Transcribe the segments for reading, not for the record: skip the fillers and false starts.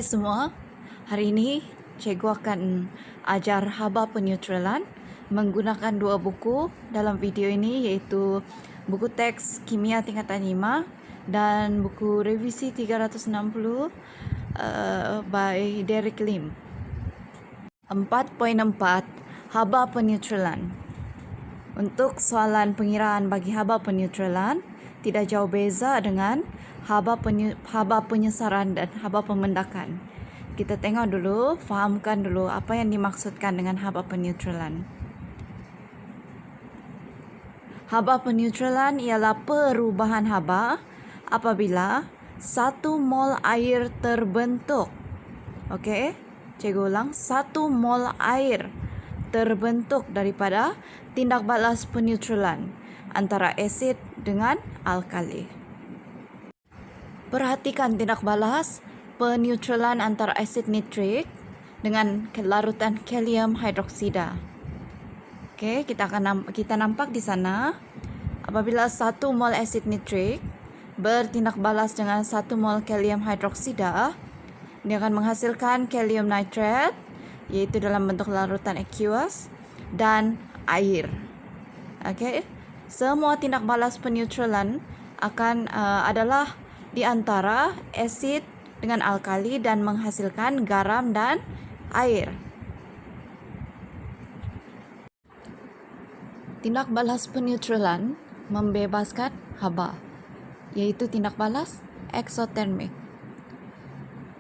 Hai semua, hari ini cikgu akan ajar haba peneutralan menggunakan dua buku dalam video ini, iaitu buku teks kimia tingkatan 5 dan buku revisi 360 by Derek Lim. 4.4 Haba peneutralan. Untuk soalan pengiraan bagi haba peneutralan tidak jauh beza dengan haba penyesaran dan haba pemendakan. Kita tengok dulu, fahamkan dulu apa yang dimaksudkan dengan haba peneutralan. Haba peneutralan ialah perubahan haba apabila 1 mol air terbentuk. Okey, cikgu ulang, 1 mol air terbentuk daripada tindak balas peneutralan antara asid dengan alkali. Perhatikan tindak balas peneutralan antara asid nitrik dengan larutan kalium hidroksida. Okey, kita nampak di sana apabila 1 mol asid nitrik bertindak balas dengan 1 mol kalium hidroksida, dia akan menghasilkan kalium nitrat, iaitu dalam bentuk larutan aqueous, dan air. Okey, semua tindak balas peneutralan akan adalah di antara asid dengan alkali dan menghasilkan garam dan air. Tindak balas peneutralan membebaskan haba, iaitu tindak balas eksotermik.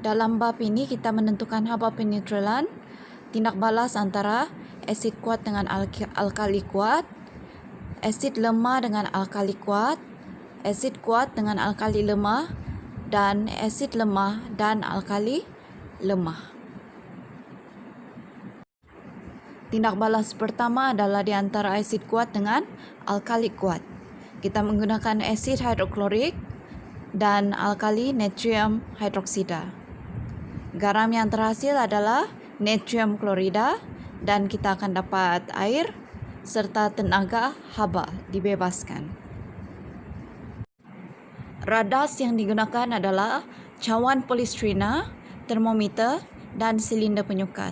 Dalam bab ini kita menentukan haba peneutralan, tindak balas antara asid kuat dengan alkali kuat, asid lemah dengan alkali kuat, asid kuat dengan alkali lemah, dan asid lemah dan alkali lemah. Tindak balas pertama adalah di antara asid kuat dengan alkali kuat. Kita menggunakan asid hidroklorik dan alkali natrium hidroksida. Garam yang terhasil adalah natrium klorida dan kita akan dapat air serta tenaga haba dibebaskan. Radas yang digunakan adalah cawan polistrina, termometer dan silinder penyukat.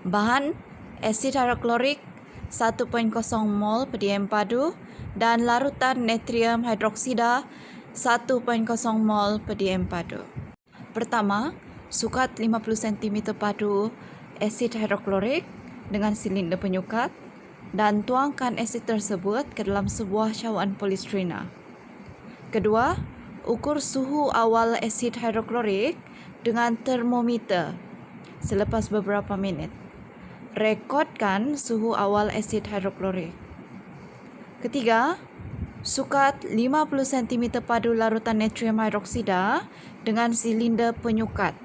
Bahan asid hidroklorik 1.0 mol per dm padu dan larutan natrium hidroksida 1.0 mol per dm padu. Pertama, sukat 50 cm padu asid hidroklorik dengan silinder penyukat dan tuangkan asid tersebut ke dalam sebuah cawan polistrina. Kedua, ukur suhu awal asid hidroklorik dengan termometer selepas beberapa minit. Rekodkan suhu awal asid hidroklorik. Ketiga, sukat 50 cm padu larutan natrium hidroksida dengan silinder penyukat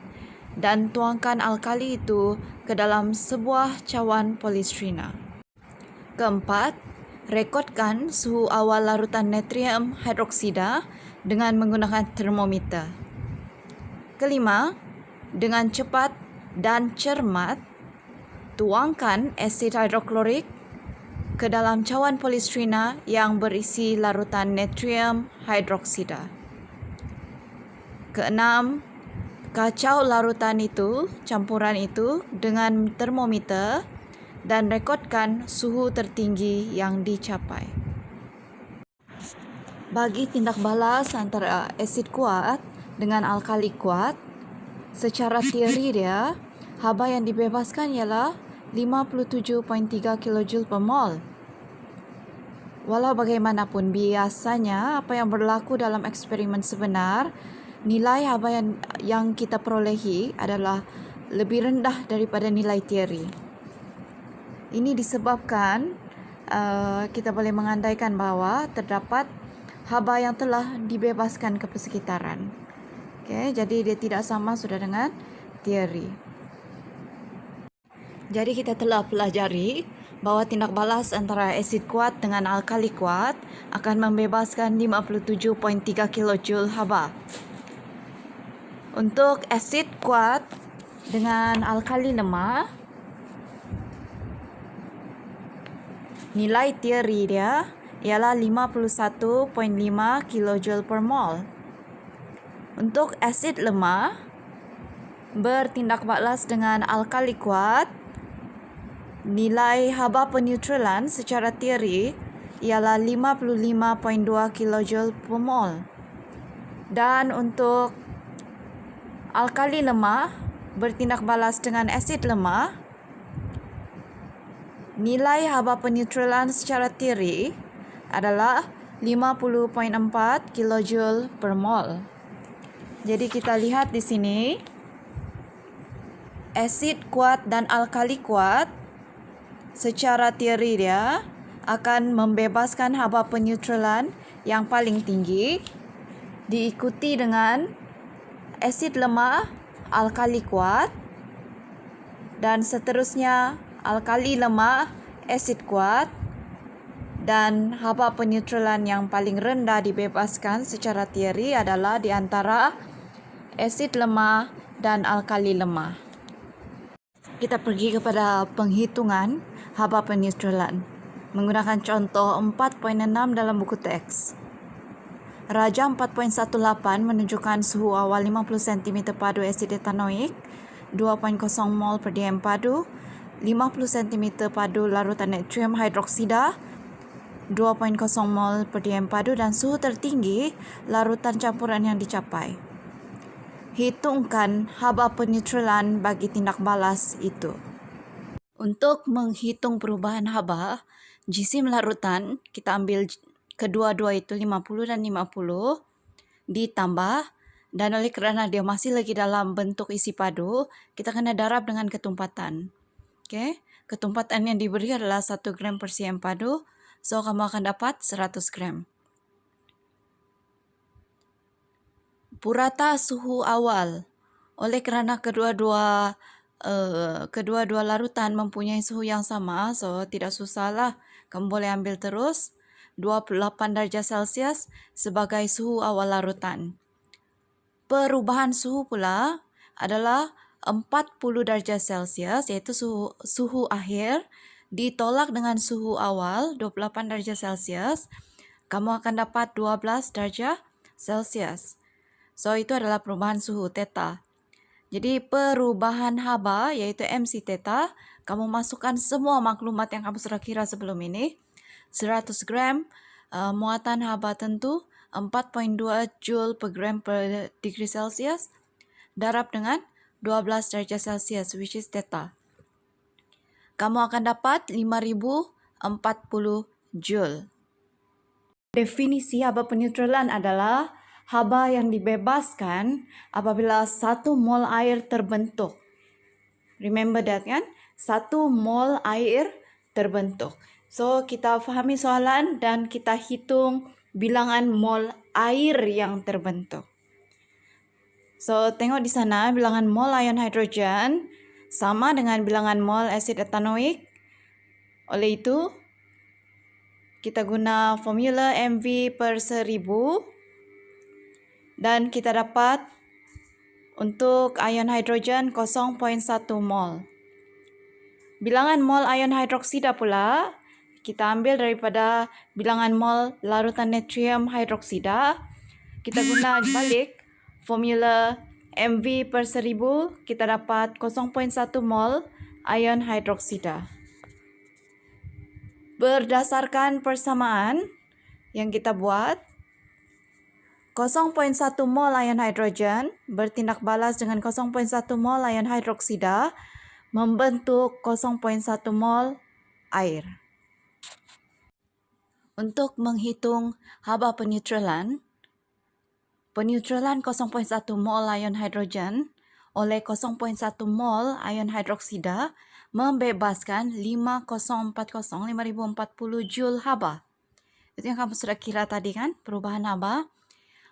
dan tuangkan alkali itu ke dalam sebuah cawan polistrina. Keempat, rekodkan suhu awal larutan natrium hidroksida dengan menggunakan termometer. Kelima, dengan cepat dan cermat, tuangkan asid hidroklorik ke dalam cawan polistrina yang berisi larutan natrium hidroksida. Keenam, kacau larutan itu, campuran itu dengan termometer dan rekodkan suhu tertinggi yang dicapai. Bagi tindak balas antara asid kuat dengan alkali kuat, secara teori dia, haba yang dibebaskan ialah 57.3 kJ per mol. Walau bagaimanapun, biasanya apa yang berlaku dalam eksperimen sebenar, nilai haba yang kita perolehi adalah lebih rendah daripada nilai teori. Ini disebabkan kita boleh mengandaikan bahawa terdapat haba yang telah dibebaskan ke persekitaran. Okay, jadi dia tidak sama sudah dengan teori. Jadi kita telah pelajari bahawa tindak balas antara asid kuat dengan alkali kuat akan membebaskan 57.3 kJ haba. Untuk asid kuat dengan alkali lemah, nilai teori dia ialah 51.5 kJ per mol. Untuk asid lemah, bertindak balas dengan alkali kuat, nilai haba peneutralan secara teori ialah 55.2 kJ per mol. Dan untuk alkali lemah bertindak balas dengan asid lemah, nilai haba peneutralan secara teori adalah 50.4 kJ per mol. Jadi kita lihat di sini, asid kuat dan alkali kuat secara teori dia akan membebaskan haba peneutralan yang paling tinggi, diikuti dengan asid lemah, alkali kuat, dan seterusnya alkali lemah, asid kuat, dan haba peneutralan yang paling rendah dibebaskan secara teori adalah di antara asid lemah dan alkali lemah. Kita pergi kepada penghitungan haba peneutralan menggunakan contoh 4.6 dalam buku teks. Raja 4.18 menunjukkan suhu awal 50 cm padu asid etanoik, 2.0 mol per dm padu, 50 cm padu larutan natrium hidroksida, 2.0 mol per dm padu, dan suhu tertinggi larutan campuran yang dicapai. Hitungkan haba peneutralan bagi tindak balas itu. Untuk menghitung perubahan haba jisim larutan, kita ambil kedua-dua itu 50 dan 50 ditambah, dan oleh kerana dia masih lagi dalam bentuk isi padu, kita kena darab dengan ketumpatan. Okey, ketumpatan yang diberi adalah 1 gram per cm padu, so kamu akan dapat 100 gram. Purata suhu awal. Oleh kerana kedua-dua larutan mempunyai suhu yang sama, so tidak susahlah. Kamu boleh ambil terus 28 darjah Celsius sebagai suhu awal larutan. Perubahan suhu pula adalah 40 darjah Celsius, iaitu suhu akhir ditolak dengan suhu awal 28 darjah Celsius, kamu akan dapat 12 darjah Celsius. So itu adalah perubahan suhu theta. Jadi perubahan haba iaitu MC theta, kamu masukkan semua maklumat yang kamu sudah kira sebelum ini. 100 gram muatan haba tentu 4.2 joule per gram per degree Celsius, darab dengan 12 darjah Celsius, which is theta. Kamu akan dapat 5040 joule. Definisi haba peneutralan adalah haba yang dibebaskan apabila 1 mol air terbentuk. Remember that kan? 1 mol air terbentuk. So, kita fahami soalan dan kita hitung bilangan mol air yang terbentuk. So, tengok di sana bilangan mol ion hidrogen sama dengan bilangan mol asid etanoik. Oleh itu, kita guna formula MV per 1000 dan kita dapat untuk ion hidrogen 0.1 mol. Bilangan mol ion hidroksida pula kita ambil daripada bilangan mol larutan natrium hidroksida. Kita guna balik formula MV per 1000, kita dapat 0.1 mol ion hidroksida. Berdasarkan persamaan yang kita buat, 0.1 mol ion hidrogen bertindak balas dengan 0.1 mol ion hidroksida membentuk 0.1 mol air. Untuk menghitung haba peneutralan 0.1 mol ion hidrogen oleh 0.1 mol ion hidroksida membebaskan 5040 joule haba. Itu yang kamu sudah kira tadi kan, perubahan haba.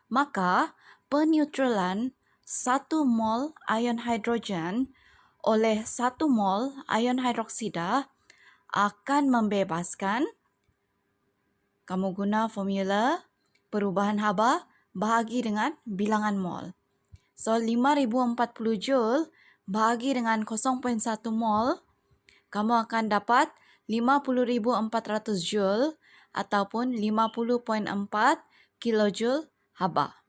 Maka peneutralan 1 mol ion hidrogen oleh 1 mol ion hidroksida akan membebaskan, kamu guna formula perubahan haba bahagi dengan bilangan mol. So 5040 joule bahagi dengan 0.1 mol, kamu akan dapat 50.400 joule ataupun 50.4 kilojoule haba.